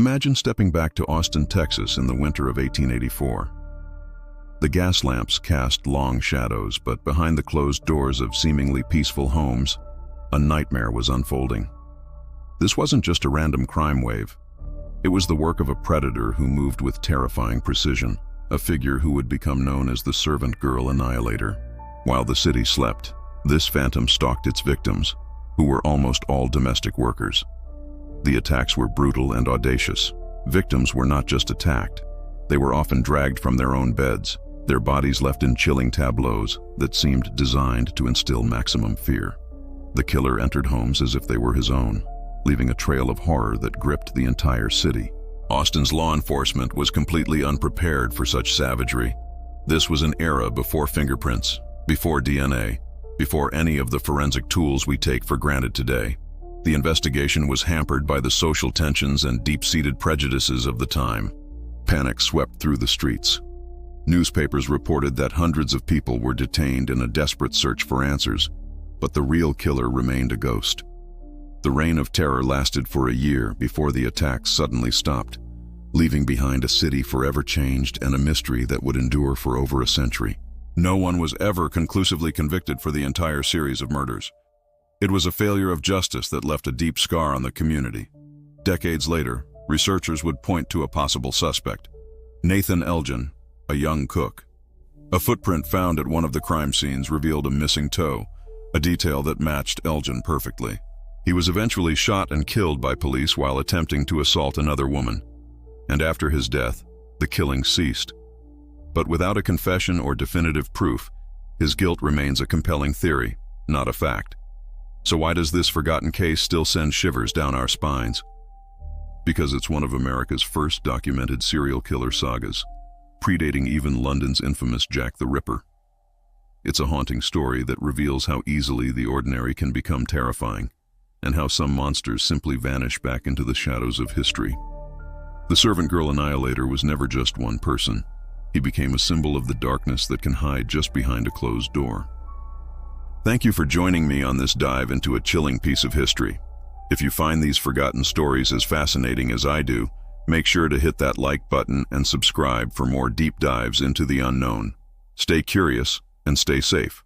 Imagine stepping back to Austin, Texas in the winter of 1884. The gas lamps cast long shadows, but behind the closed doors of seemingly peaceful homes, a nightmare was unfolding. This wasn't just a random crime wave. It was the work of a predator who moved with terrifying precision, a figure who would become known as the Servant Girl Annihilator. While the city slept, this phantom stalked its victims, who were almost all domestic workers. The attacks were brutal and audacious. Victims were not just attacked. They were often dragged from their own beds, their bodies left in chilling tableaus that seemed designed to instill maximum fear. The killer entered homes as if they were his own, leaving a trail of horror that gripped the entire city. Austin's law enforcement was completely unprepared for such savagery. This was an era before fingerprints, before DNA, before any of the forensic tools we take for granted today. The investigation was hampered by the social tensions and deep-seated prejudices of the time. Panic swept through the streets. Newspapers reported that hundreds of people were detained in a desperate search for answers, but the real killer remained a ghost. The reign of terror lasted for a year before the attacks suddenly stopped, leaving behind a city forever changed and a mystery that would endure for over a century. No one was ever conclusively convicted for the entire series of murders. It was a failure of justice that left a deep scar on the community. Decades later, researchers would point to a possible suspect, Nathan Elgin, a young cook. A footprint found at one of the crime scenes revealed a missing toe, a detail that matched Elgin perfectly. He was eventually shot and killed by police while attempting to assault another woman. And after his death, the killing ceased. But without a confession or definitive proof, his guilt remains a compelling theory, not a fact. So why does this forgotten case still send shivers down our spines? Because it's one of America's first documented serial killer sagas, predating even London's infamous Jack the Ripper. It's a haunting story that reveals how easily the ordinary can become terrifying, and how some monsters simply vanish back into the shadows of history. The Servant Girl Annihilator was never just one person. He became a symbol of the darkness that can hide just behind a closed door. Thank you for joining me on this dive into a chilling piece of history. If you find these forgotten stories as fascinating as I do, make sure to hit that like button and subscribe for more deep dives into the unknown. Stay curious and stay safe.